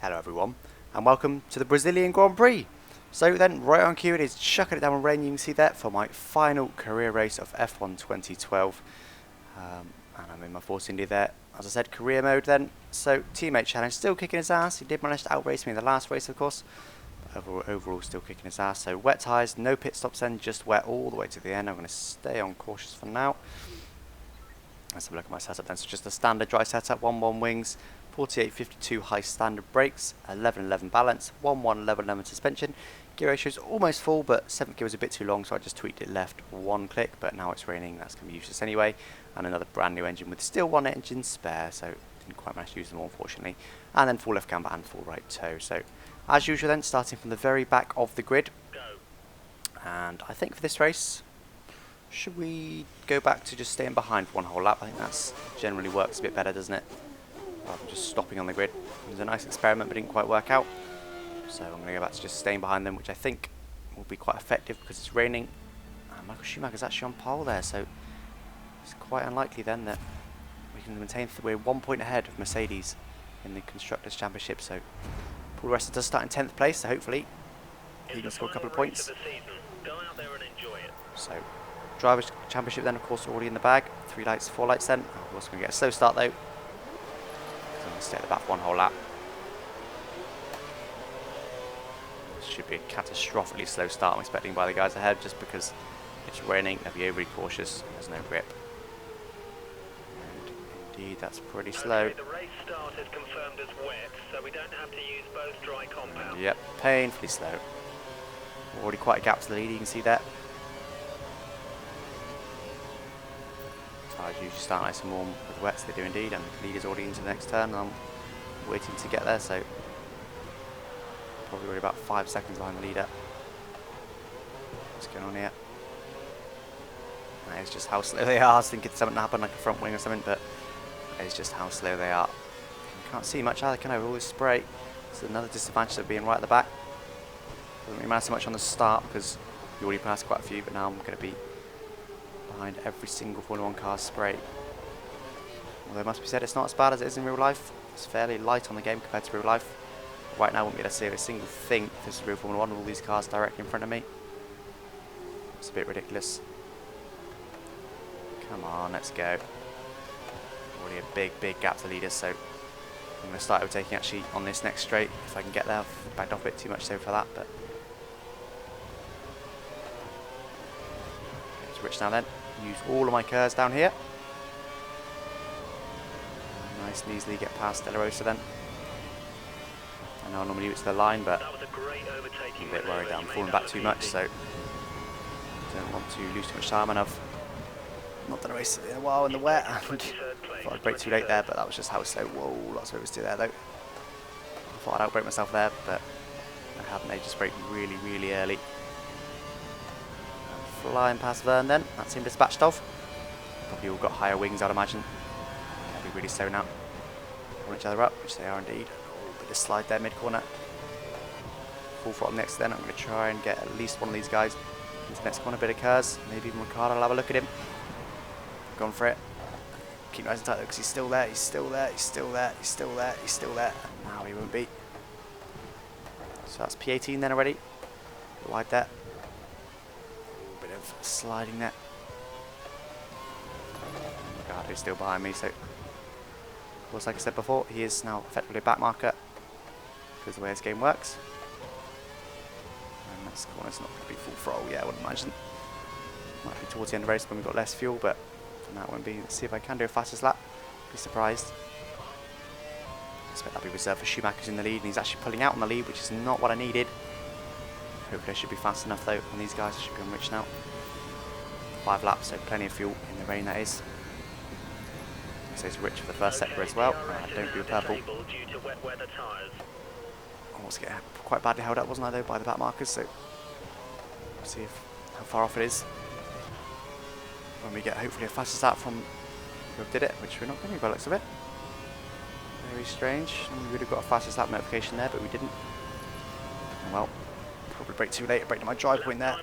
Hello everyone, and welcome to the Brazilian Grand Prix. So then, right on cue, it is chucking it down with rain. You can see that for my final career race of F1 2012. And I'm in my fourth Indy there. As I said, career mode then. So, teammate challenge, still kicking his ass. He did manage to outrace me in the last race, of course. But overall, still kicking his ass. So, wet tyres, no pit stops then, just wet all the way to the end. I'm going to stay on cautious for now. Let's have a look at my setup then. So, just a standard dry setup, 1-1 wings. 48-52 high standard brakes, 11-11 balance, 1-1 11-11 suspension. Gear ratio is almost full, but 7th gear was a bit too long, so I just tweaked it left one click, but now it's raining, that's going to be useless anyway. And another brand new engine with still one engine spare, so didn't quite manage to use them all, unfortunately. And then full left camber and full right toe. So as usual then, starting from the very back of the grid. And I think for this race, should we go back to just staying behind for one whole lap? I think that's generally works a bit better, doesn't it? Rather than just stopping on the grid. It was a nice experiment, but didn't quite work out. So I'm going to go back to just staying behind them, which I think will be quite effective because it's raining. And Michael Schumacher's actually on pole there, so it's quite unlikely then that we can maintain. We're 1 point ahead of Mercedes in the Constructors' Championship. So Paul Resta does start in 10th place, so hopefully he can score a couple of points. So Drivers' Championship then, of course, already in the bag. 3 lights, 4 lights then. We're also going to get a slow start though. I'm going to stay at the back one whole lap. This should be a catastrophically slow start, I'm expecting, by the guys ahead, just because it's raining. They'll be overly cautious. There's no grip. And indeed, that's pretty slow. The race start is confirmed as wet, so we don't have to use both dry compounds. Yep, painfully slow. Already quite a gap to the lead, you can see that. Tires usually start nice and warm with wets, they do indeed, and the lead is already into the next turn, and I'm waiting to get there, so probably already about 5 seconds behind the leader. What's going on here? That is just how slow they are. I was thinking something happened, like a front wing or something, but that is just how slow they are. You can't see much either, can I, with all this spray? It's another disadvantage of being right at the back. Doesn't really matter so much on the start, because you already passed quite a few, but now I'm going to be behind every single Formula 1 car's spray. Although it must be said, it's not as bad as it is in real life. It's fairly light on the game compared to real life. Right now I wouldn't be able to see a single thing if this is real Formula 1 with all these cars directly in front of me. It's a bit ridiculous. Come on, let's go. Already a big gap to lead us, so I'm going to start overtaking actually on this next straight if I can get there. I've backed off a bit too much so for that, but it's rich now then. Use all of my curves down here. Nice and easily get past De La Rosa then. I know I normally leave it to the line, but I'm a bit worried that I'm falling back too much, so don't want to lose too much time, and I've not done a race in a while in the wet, and thought I'd brake too late there, but that was just how slow. Whoa, lots of oversteer there though. I thought I'd outbrake myself there, but I haven't. They just braked really early. Flying past Verne then, that's him dispatched of. Probably all got higher wings, I'd imagine. They'll be really slow now. Pull each other up, which they are indeed. Oh, bit of slide there mid-corner. Full throttle next then, I'm going to try and get at least one of these guys into the next corner, bit of curves. Maybe even Ricardo will have a look at him. Gone for it. Keep nice and tight though, because he's still there, he's still there, he's still there, he's still there, he's still there. And now he won't be. So that's P18 then already. Wide there. Sliding there. Ricardo's still behind me, so of course, like I said before, he is now effectively a back marker because of the way this game works. And this corner's not going to be full throttle yet, I wouldn't imagine. Might be towards the end of the race when we've got less fuel, but for now it won't be. Let's see if I can do a fastest lap. Be surprised. I expect that'll be reserved for Schumacher's in the lead, and he's actually pulling out on the lead, which is not what I needed. Hopefully I should be fast enough though on these guys. I should be on rich now. 5 laps, so plenty of fuel in the rain, that is. So it's rich for the first sector as well. I don't do purple. I was getting quite badly held up, wasn't I, though, by the back markers, so we'll see how far off it is when we get hopefully a fastest lap from whoever did it, which we're not going to by the looks of it. Very strange. We would have got a fastest lap notification there, but we didn't. Well, probably brake too late. I braked at my drive point there.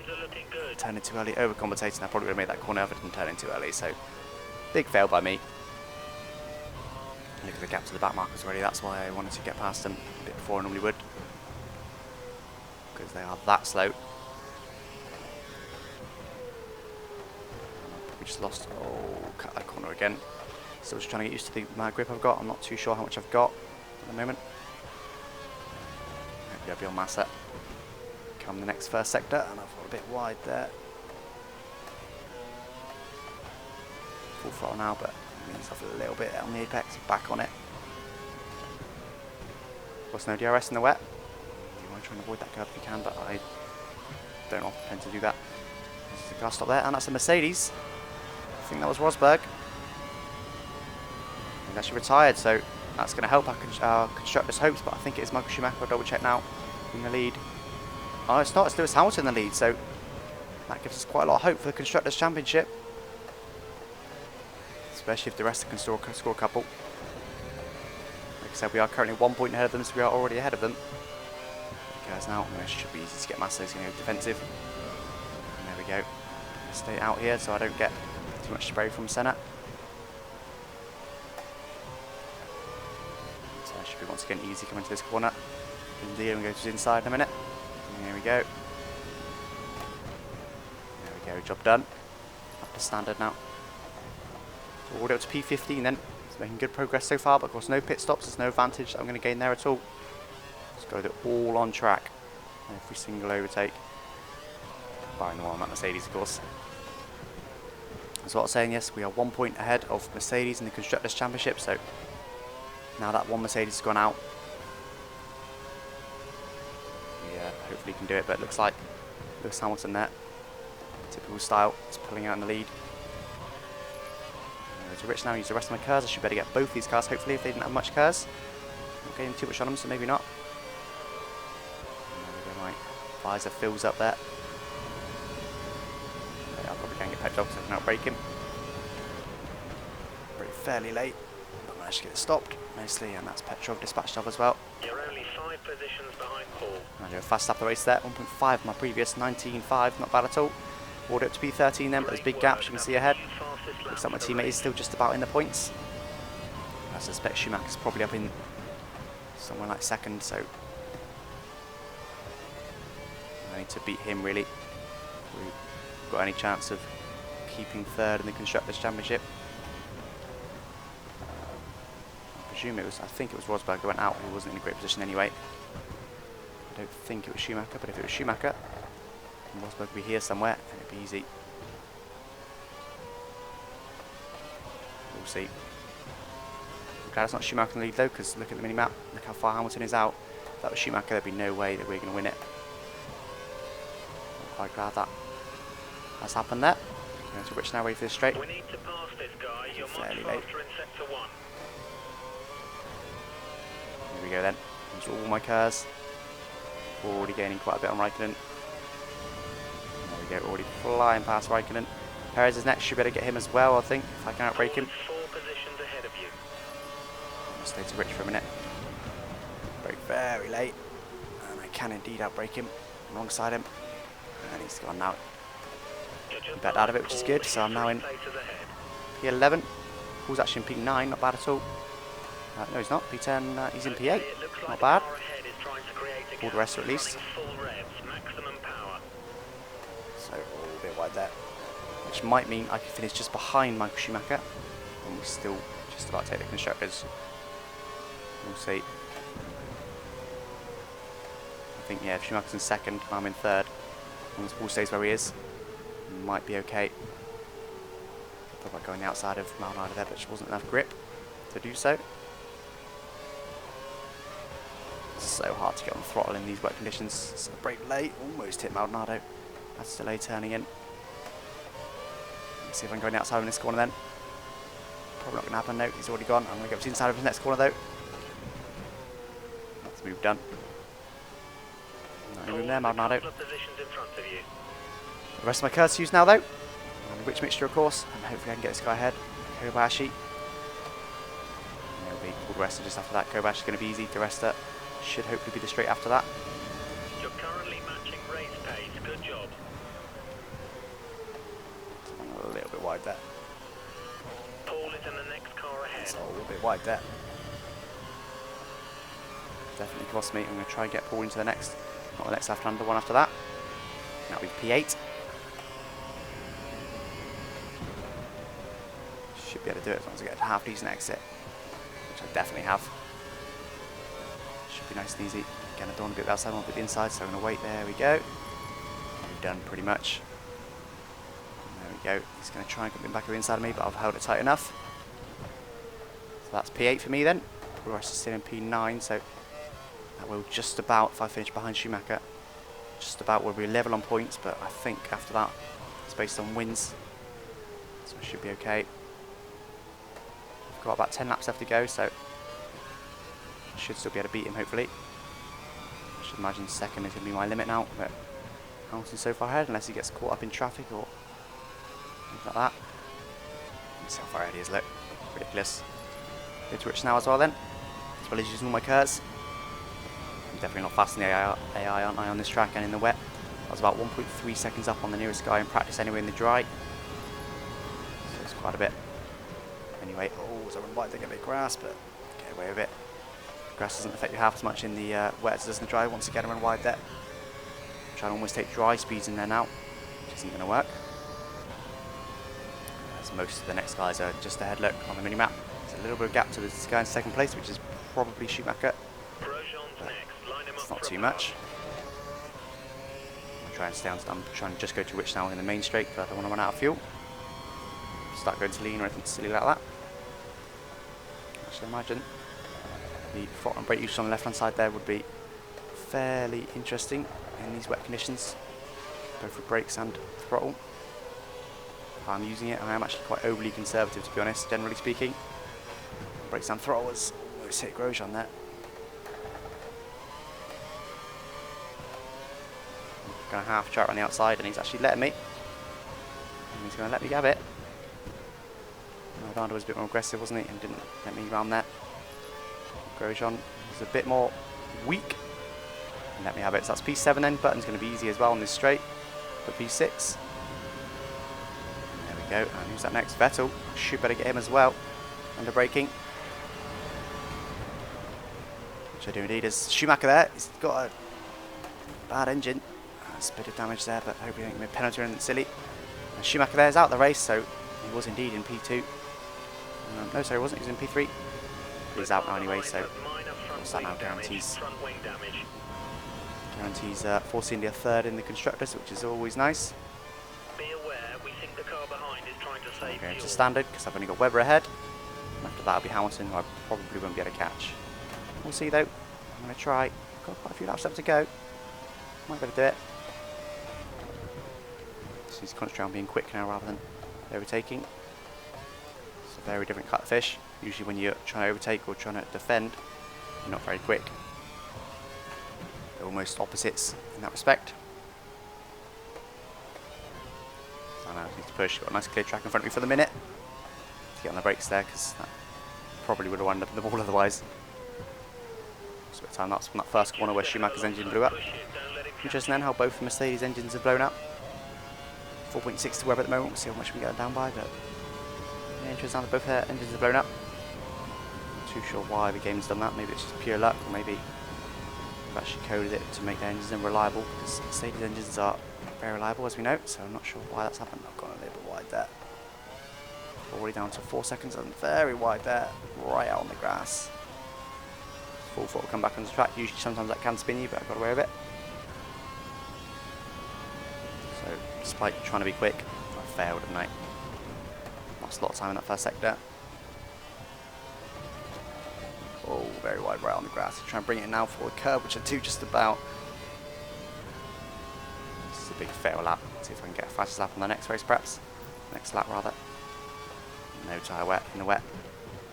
Turned in too early, overcompensating. I probably would have made that corner if I didn't turn in too early, so big fail by me. Look at the gap to the back markers already. That's why I wanted to get past them a bit before I normally would, because they are that slow. We just lost. Oh, cut that corner again. Still just trying to get used to the amount of grip I've got. I'm not too sure how much I've got at the moment. Maybe I'll be on Massa. Come the next first sector, and I've got a bit wide there. Full throttle now, but it means off a little bit on the apex. Back on it. Of course, no DRS in the wet. You want to try and avoid that curve if you can, but I don't often tend to do that. There's a car stop there, and that's a Mercedes. I think that was Rosberg. He's actually retired, so that's going to help our constructors' hopes, but I think it is Michael Schumacher. I'll double check now in the lead. Oh, it's not. It's Lewis Hamilton in the lead, so that gives us quite a lot of hope for the Constructors' Championship. Especially if the rest can score a couple. Like I said, we are currently 1 point ahead of them, so we are already ahead of them. Guys, now it should be easy to get Massa. He's going to go defensive. And there we go. Stay out here so I don't get too much spray from Senna. So it should be once again easy coming to this corner. Indeed, and go to the inside in a minute. And here we go. There we go, job done. Up to standard now. So all the way up to P15 then. It's making good progress so far, but of course no pit stops. There's no advantage that I'm going to gain there at all. Just go all on track. Every single overtake. Barring the one at Mercedes, of course. That's what I was saying, yes, we are 1 point ahead of Mercedes in the Constructors' Championship, so now that one Mercedes has gone out, yeah, hopefully he can do it, but it looks like Lewis Hamilton there, typical style, is pulling out in the lead. To Rich now, use the rest of my cars. I should better get both these cars, hopefully, if they didn't have much cars. Not getting too much on them, so maybe not. There we go, my visor fills up there. I probably can get pegged off because I can outbrake him. Very fairly late, but managed to get it stopped nicely, and that's Petrov dispatched off as well. You're only 5 positions behind Paul. I do a fast lap the race there, 1.5 my previous 19.5, not bad at all. All up to P13 then, but there's big gaps you can see ahead. Looks like my teammate is still just about in the points. I suspect Schumacher's probably up in somewhere like second, so I need to beat him really. If we've got any chance of keeping third in the Constructors' Championship. I presume it was, I think it was Rosberg that went out, he wasn't in a great position anyway. I don't think it was Schumacher, but if it was Schumacher, then Rosberg would be here somewhere and it'd be easy. We'll see. I'm glad it's not Schumacher in the lead though, because look at the mini-map, look how far Hamilton is out. If that was Schumacher, there'd be no way that we're going to win it. I'm quite glad that has happened there. Going to Rich now, wait for this straight. We need to pass this guy. You're much Fairly late. faster in sector 1. Here we go then. Use all my cars. Already gaining quite a bit on Raikkonen. There we go, already flying past Raikkonen. Perez is next, should better get him as well, I think, if I can outbrake him. 4 positions ahead of you. I'll stay to Rich for a minute. Brake very late, and I can indeed outbrake him. Alongside him, and he's gone now. Backed out of it, which is good, so I'm now in P11. Paul's actually in P9, not bad at all. No, he's not. P10, he's in P8, not bad. All the rest are at least. So, a bit wide there. Which might mean I could finish just behind Michael Schumacher. And we're still just about to take the Constructors. We'll see. I think, yeah, if Schumacher's in second and I'm in third, as long as Paul stays where he is, might be okay. I thought about going the outside of Maldonado there, but just wasn't enough grip to do so. It's so hard to get on the throttle in these wet conditions. So brake late, almost hit Maldonado. That's delay turning in. Let's see if I can go on the outside of this corner then. Probably not going to happen, no, he's already gone. I'm going to go to the inside of his next corner though. That's the move done. Not even there, Maldonado. The rest of my cars to use now though. And a rich mixture of course, and hopefully I can get this guy ahead. Kobayashi. There'll be all the rest just after that. Kobayashi's going to be easy. The rest should hopefully be the straight after that. You're currently matching race pace. Good job. A little bit wide there. Paul is in the next car ahead. So a little bit wide there. definitely cost me. I'm going to try and get Paul into the next, not the next left-hander, the one after that. That'll be P8. Should be able to do it as long as I get a half decent exit, which I definitely have. Should be nice and easy. Again, I don't want to be outside, I want to be the inside, so I'm going to wait. There we go. I'm done pretty much. There we go. He's going to try and get me back to the inside of me, but I've held it tight enough. So that's P8 for me then. The rest is still in P9, so that will just about, if I finish behind Schumacher, just about will be level on points, but I think after that it's based on wins, so I should be okay. I've got about 10 laps left to go, so I should still be able to beat him hopefully. I should imagine second is going to be my limit now, but Hamilton's so far ahead unless he gets caught up in traffic or things like that. See how far ahead he is, look, ridiculous. Go to Rich now as well then, as well as using all my curves. I'm definitely not fast in the AI, aren't I, on this track and in the wet. I was about 1.3 seconds up on the nearest guy in practice anyway in the dry. So it's quite a bit. Anyway, oh, so I run wide to get a bit of grass, but get away with it. Grass doesn't affect you half as much in the wet as it does in the dry. Once again, I run wide there. I'm trying to almost take dry speeds in there now, which isn't going to work. As most of the next guys are just ahead, look, on the mini-map. There's a little bit of gap to this guy in second place, which is probably Schumacher. It's not too much. I'm trying to just go to Rich now in the main straight, but I don't want to run out of fuel. Start going to lean or anything silly like that. I should imagine the throttle and brake use on the left hand side there would be fairly interesting in these wet conditions, both for brakes and throttle. If I'm using it, I am actually quite overly conservative to be honest, generally speaking. Brakes and throttle was almost hit Grosjean there. Going to half chart on the outside and he's actually letting me. And he's going to let me have it. Ronaldo was a bit more aggressive, wasn't he? And didn't let me round there. Grosjean was a bit more weak. And let me have it. So that's P7 then. Button's going to be easy as well on this straight. But P6. There we go. And who's that next? Vettel. Should better get him as well. Under braking. Which I do indeed. There's Schumacher there. He's got a bad engine. There's a bit of damage there, but hopefully don't give me a penalty or anything silly. And Schumacher there is out the race, so he was indeed in P2. No, sorry, he wasn't. He was in P3. He's out now anyway, so what's that now? Guarantees Force India third in the constructors, which is always nice. Be aware, we think the car behind is trying to save Going to fuel. standard because I've only got Webber ahead. And after that, will be Hamilton, who I probably won't be able to catch. We'll see though. I'm going to try. Got quite a few laps left to go. Might be able to do it. So he's concentrating on being quick now rather than overtaking. It's a very different cut of fish. Usually when you're trying to overtake or trying to defend, you're not very quick. They're almost opposites in that respect. So now I need to push. Got a nice clear track in front of me for the minute. To get on the brakes there because that probably would have wound up in the wall otherwise. So by the time that's from that first corner where Schumacher's engine blew up. Interesting then how both Mercedes engines have blown up. 4.6 to Webber at the moment. We'll see how much we get down by, but yeah, interesting how both their engines have blown up. Not too sure why the game's done that. Maybe it's just pure luck, or maybe they've actually coded it to make their engines unreliable, because Mercedes engines are very reliable as we know, so I'm not sure why that's happened. I've gone a little bit wide there. Already down to 4 seconds and very wide there, right out on the grass. Full throttle come back on the track. Usually sometimes that can spin you, but I got away with it. So despite trying to be quick, I failed, didn't I? Lost a lot of time in that first sector. Oh, very wide right on the grass. Try and bring it in now for a curve, which I do just about. This is a big fail lap. Let's see if I can get a fastest lap on the next race, perhaps. Next lap, rather. No tyre wet in the wet.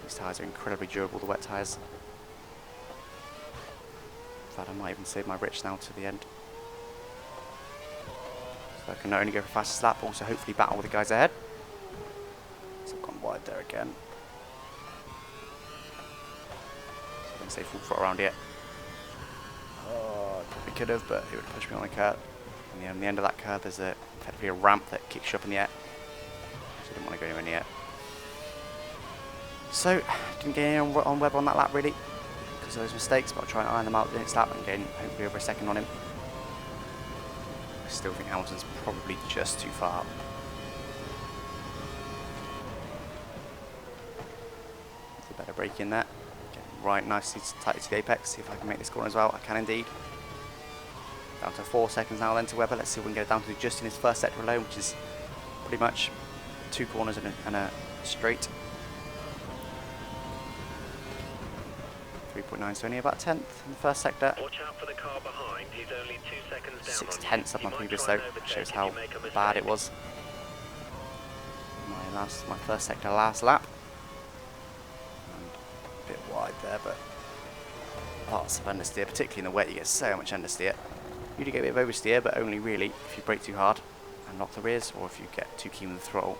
These tyres are incredibly durable, the wet tyres. In fact, I might even save my rich now to the end. So I can not only go for fastest lap, but also hopefully battle with the guys ahead. So I've gone wide there again. So I'm going to say full throttle around here. Oh, I probably could have, but it would push me on the curve. And on the end of that curve, there's effectively a ramp that kicks you up in the air. So I didn't want to go anywhere near it. So, didn't get any on Webber on that lap really, because because of those mistakes, but I'll try and iron them out the next lap and gain hopefully over a second on him. I still think Hamilton's probably just too far. A better break in there. Getting right nicely tight to the apex. See if I can make this corner as well. I can indeed. Down to 4 seconds now then to Webber. Let's see if we can get it down to just in his first sector alone, which is pretty much 2 corners and a straight. 3.9, so only about 10th in the first sector. Watch out for the car behind. He's only 2 seconds down. 6/10 of my previous though. Shows how bad it was. My first sector last lap. And a bit wide there, but lots of understeer, particularly in the wet. You get so much understeer. You do get a bit of oversteer, but only really if you brake too hard and lock the rears, or if you get too keen with the throttle.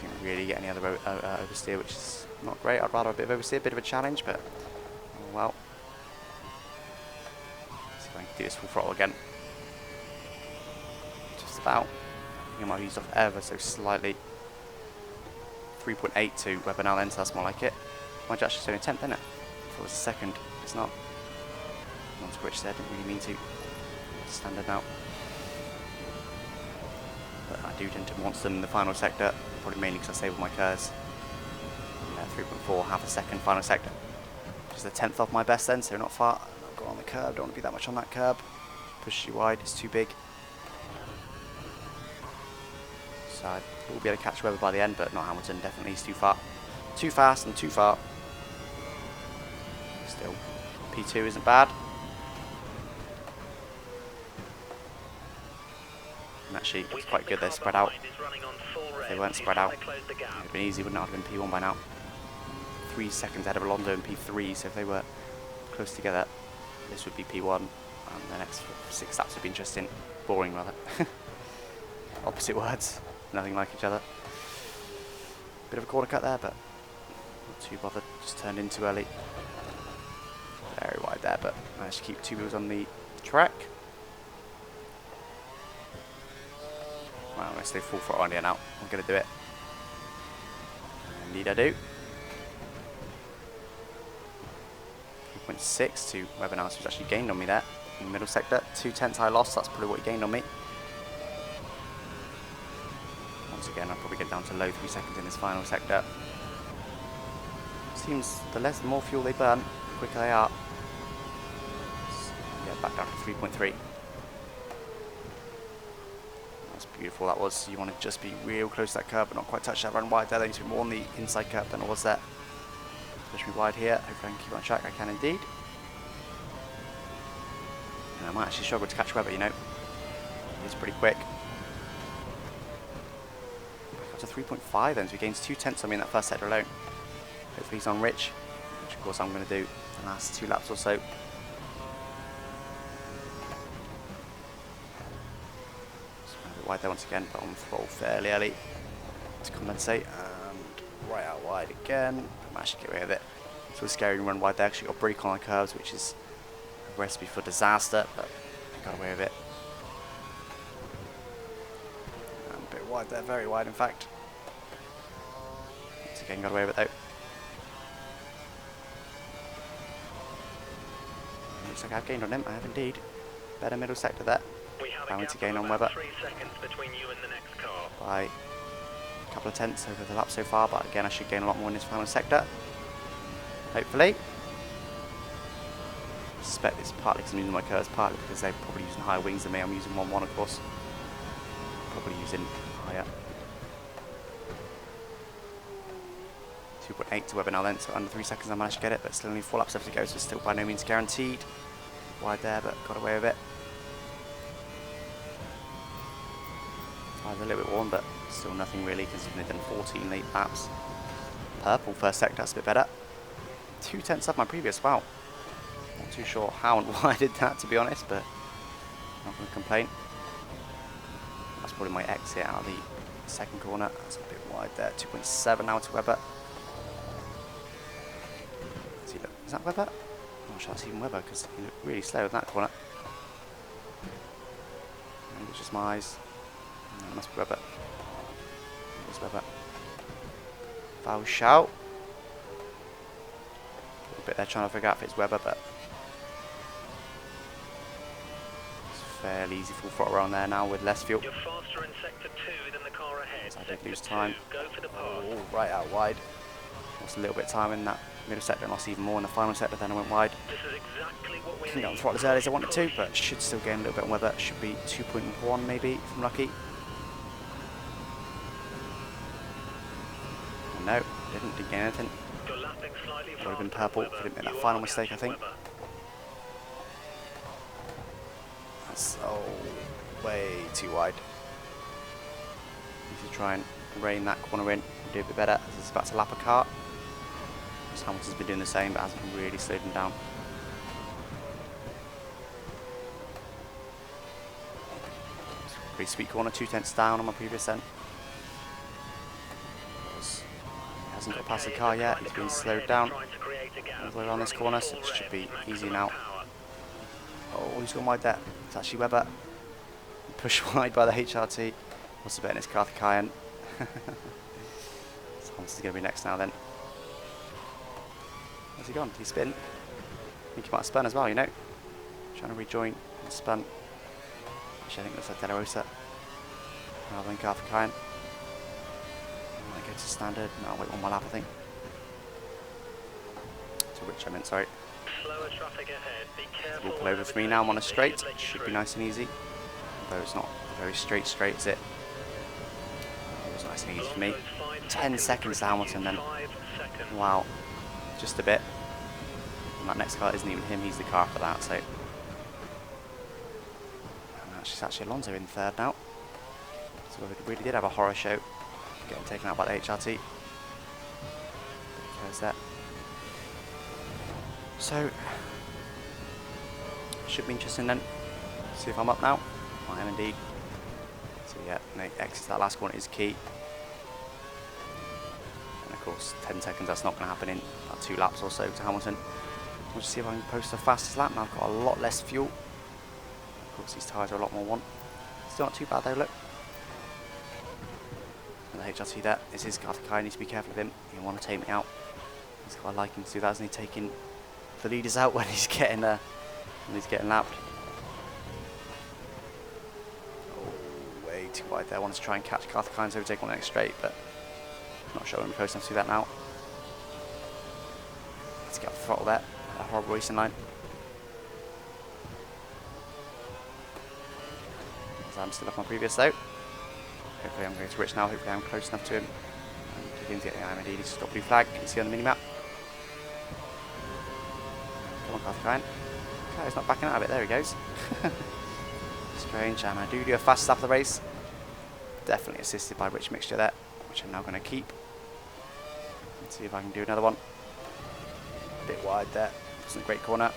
You don't really get any other oversteer, which is not great. I'd rather a bit of oversteer, a bit of a challenge, but oh well. See if I can do this full throttle again. Just about. I think I might have used off ever so slightly. 3.8 to Webber now then, so that's more like it. Mind you, actually it's only 10th, isn't it? If it was a second, it's not. Non-squitch there, didn't really mean to. Standard now. But I do tend to want them in the final sector, probably mainly because I save all my curves. 3.4, half a second, final sector. Just a 10th off my best then, so not far. I've got on the curb, don't want to be that much on that curb. Push you wide, it's too big. So I will be able to catch Webber by the end, but not Hamilton, definitely he's too far. Too fast and too far. Still, P2 isn't bad. And actually, it's quite good they're spread out. If they weren't spread out, it would have been easy, wouldn't it? I'd have been P1 by now. 3 seconds ahead of Alonso and P3, so if they were close together, this would be P1, and the next 6 laps would be interesting. Boring, rather. Opposite words, nothing like each other. Bit of a corner cut there, but not too bothered. Just turned in too early. Very wide there, but managed to keep 2 wheels on the track. Well, I'm going to stay full throttle on here now. I'm going to do it. Indeed I do. 3.6 to Webber now, so he's actually gained on me there in the middle sector. 2/10 I lost, that's probably what he gained on me. Once again, I'll probably get down to low 3 seconds in this final sector. Seems the more fuel they burn, the quicker they are. So, yeah, back down to 3.3. That's beautiful, that was. You want to just be real close to that curb, but not quite touch that run wide there. There needs to be more on the inside curb than it was there. Push me wide here, hopefully I can keep on track. I can indeed. And I might actually struggle to catch Webber, you know. He's pretty quick. Back up to 3.5 then, so he gains 2/10 on me in that first sector alone. Hopefully he's on rich, which of course I'm going to do the last 2 laps or so. Wide there once again, but on the throttle fairly early to compensate, and right out wide again. I managed to get away with it. So it's scary to run wide there. Actually got a brake on the curves, which is a recipe for disaster, but I got away with it. And a bit wide there, very wide in fact. Once again got away with it though. Looks like I've gained on him, I have indeed. Better middle sector there. Allowing to gain on Webber 3 seconds between you and the next car. by a couple of tenths over the lap so far, but again I should gain a lot more in this final sector. Hopefully. I suspect it's partly because I'm using my curves, partly because they're probably using higher wings than me. I'm using 1.1 of course. Probably using higher. 2.8 to Webber now then, so under 3 seconds I managed to get it, but still only 4 laps left to go, so it's still by no means guaranteed. Wide there, but got away with it. I was a little bit warm, but still nothing really, because they've done 14 late laps. Purple first sector, that's a bit better. 2/10 off my previous, wow. Not too sure how and why I did that, to be honest, but not going to complain. That's probably my exit out of the second corner. That's a bit wide there. 2.7 now to Webber. Does he look, is that Webber? I'm not sure that's even Webber, because he looked really slow in that corner. Maybe it's just my eyes. No, it must be Webber. It's Webber. Foul shout. bit there trying to figure out if it's Webber, but it's fairly easy full throttle around there now with less fuel. You're faster in sector 2 than the car ahead. So I did lose time. Go for the pass. Oh, right out wide. Lost a little bit of time in that middle sector and lost even more in the final sector, then I went wide. This is exactly what we Couldn't get on need. the throttle as early as I wanted to, but should still gain a little bit on Webber. Should be 2.1 maybe, if I'm lucky. No, didn't gain anything. You're lapping slightly Would have been faster purple than if I didn't make Webber. that You final are mistake, I catching think. Webber. That's way too wide. Need to try and rein that corner in and do a bit better as it's about to lap a car. Hamilton's been doing the same but hasn't really slowed him down. Pretty sweet corner, 2/10 down on my previous end. He hasn't got past the car yet, he's been slowed down all the way around this corner, so it should be easy now. Oh, he's gone wide there. It's actually Webber. Pushed wide by the HRT. What's the bet in his car, the Cayenne? So Hamilton's going to be next now then. Where's he gone? Did he spin? I think he might have spun as well, you know. Trying to rejoin and spun. Actually, I think it looks like De La Rosa rather than car for Cayenne. I might go to standard. No, I'll wait one more lap, I think. To which I meant, sorry. Slower traffic ahead. Be careful. We'll pull over for me now. I'm on a straight. Should be nice and easy. Although it's not a very straight, is it? It was nice and easy for me. 10 seconds to Hamilton then. Wow. Just a bit. And that next car isn't even him, he's the car for that, so. And it's actually Alonso in third now. So we really did have a horror show. Getting taken out by the HRT. There's that. So, should be interesting then. See if I'm up now. I am indeed. So yeah, exit that last corner is key. And of course, 10 seconds, that's not going to happen in about 2 laps or so to Hamilton. We'll just see if I can post the fastest lap. Now I've got a lot less fuel. Of course, these tyres are a lot more want. Still not too bad though, look. And the HRT there is his car. I need to be careful of him. He'll want to take me out. He's got a liking to do that, isn't he? Taking the leaders out when he's getting lapped. Oh, way too wide there. I wanted to try and catch Carter Kyne's overtake on the next straight, but not sure I'm close enough to do that now. Let's get off the throttle there. A horrible racing line. As I'm still off my previous though. Hopefully I'm going to Rich now. Hopefully I'm close enough to him. And begin to get the IMD to stop blue flag. You can see on the minimap. Come on, Carter Kyne. Okay, he's not backing out of it. There he goes. Strange. And I do a fast lap of the race. Definitely assisted by Rich Mixture there, which I'm now going to keep. Let's see if I can do another one. A bit wide there. Wasn't a great corner.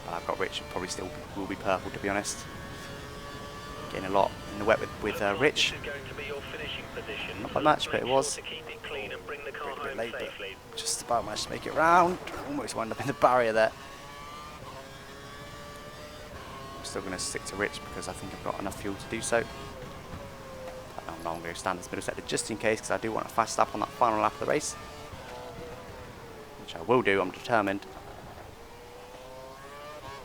But I've got Rich. Probably still will be purple, to be honest. Getting a lot in the wet with Rich. Not by much, but it was. A bit late, but just about managed to make it round. Almost wound up in the barrier there. I'm still going to stick to Rich because I think I've got enough fuel to do so. I'm not going to stand this middle sector just in case, because I do want a fast lap on that final lap of the race. Which I will do, I'm determined.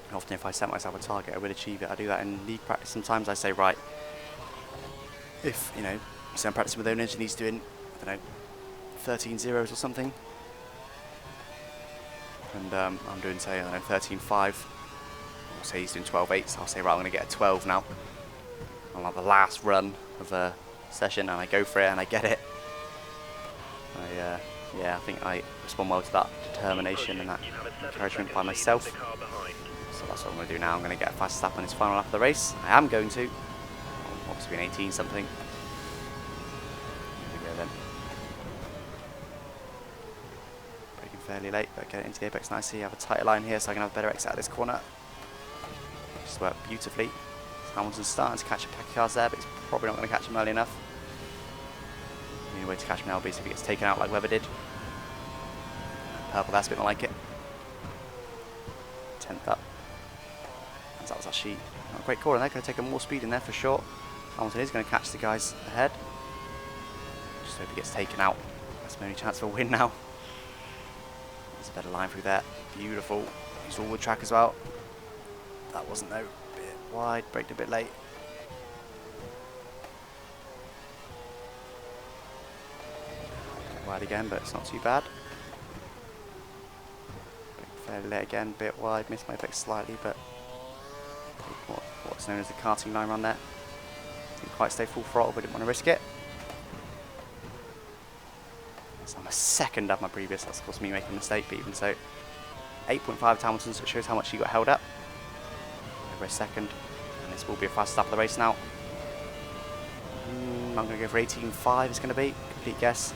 And often if I set myself a target, I will achieve it. I do that in league practice sometimes. I say, right, if, you know, say I'm practicing with owners and he's doing, I don't know, 13 zeros or something. And I'm doing, say, I don't know, 13.5. Or say he's doing 12.8, so I'll say, right, I'm going to get a 12 now. On like the last run of the session, and I go for it and I get it. Yeah, I think I respond well to that determination and that encouragement by myself. So that's what I'm going to do now. I'm going to get a fast lap on this final lap of the race. I am going to. Obviously an 18 something. Here we go then. Braking fairly late, but get it into the apex nicely. I have a tighter line here so I can have a better exit out of this corner. Just worked beautifully. Hamilton's starting to catch a pack of cars there, but he's probably not going to catch him early enough. The only way to catch him now will be if he gets taken out like Webber did. Purple, that's a bit more like it. 10th up. And that was actually not a great corner there. Going to take him more speed in there for sure. Hamilton is going to catch the guys ahead. Just hope he gets taken out. That's my only chance for a win now. As There's a better line through there. Beautiful. Use all the track as well. That wasn't though. Bit wide, braked a bit late. Wide again, but it's not too bad. Fairly late again, bit wide, missed my brakes slightly, but what's known as the karting line run there. Didn't quite stay full throttle, but didn't want to risk it. So I'm a second up my previous, that's of course me making a mistake, but even so, 8.5 to Hamilton, so it shows how much he got held up. Over a second, and this will be a fast stop of the race now. I'm going to go for 18.5, it's going to be, complete guess.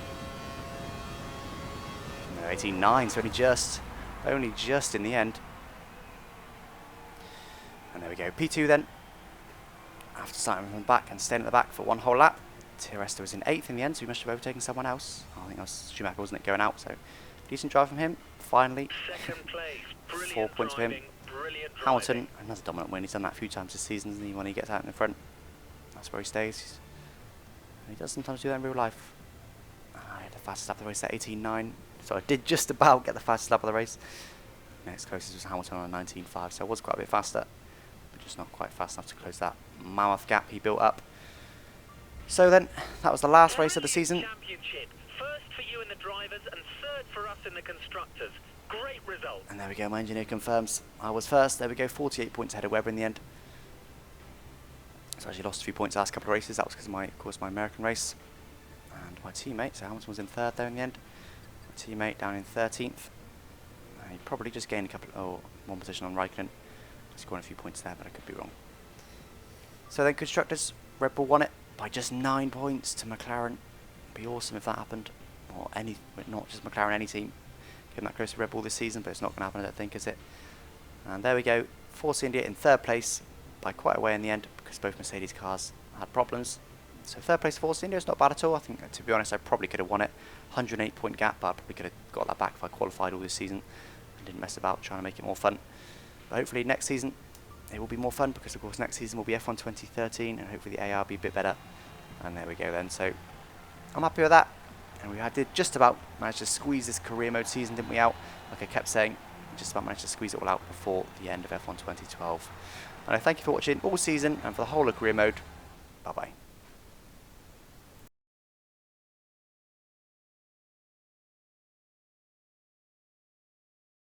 No, 18.9, so only just in the end. And there we go, P2 then. After starting from the back and staying at the back for one whole lap. Tieresta was in 8th in the end, so he must have overtaken someone else. I think that was Schumacher, wasn't it, going out, so decent drive from him, finally. Second place. 4 points for him. Hamilton, another dominant win, he's done that a few times this season, isn't he, when he gets out in the front. That's where he stays. And he does sometimes do that in real life. I had the fastest lap of the race at 18.9, so I did just about get the fastest lap of the race. Next closest was Hamilton on 19.5, so I was quite a bit faster, but just not quite fast enough to close that mammoth gap he built up. So then, that was the last race of the season. Championship. First for you in the drivers and third for us in the constructors. Great result. And there we go, my engineer confirms I was first. There we go, 48 points ahead of Webber in the end. So I actually lost a few points the last couple of races. That was because of course, my American race. And my teammate, so Hamilton was in 3rd there in the end. My teammate down in 13th. He probably just gained one position on Raikkonen. Scoring a few points there, but I could be wrong. So then constructors, Red Bull won it by just 9 points to McLaren. It'd be awesome if that happened. Or not just McLaren, any team. Getting that close to Red Bull this season, but it's not going to happen, I don't think, is it? And there we go. Force India in 3rd place by quite a way in the end, because both Mercedes cars had problems. So 3rd place Force India is not bad at all. I think, to be honest, I probably could have won it. 108 point gap, but I probably could have got that back if I qualified all this season and didn't mess about trying to make it more fun. But hopefully next season it will be more fun, because of course next season will be F1 2013, and hopefully the AR will be a bit better. And there we go then. So I'm happy with that. And we did just about manage to squeeze this career mode season, didn't we, out? Like I kept saying, just about managed to squeeze it all out before the end of F1 2012. And I thank you for watching all season and for the whole of career mode. Bye bye.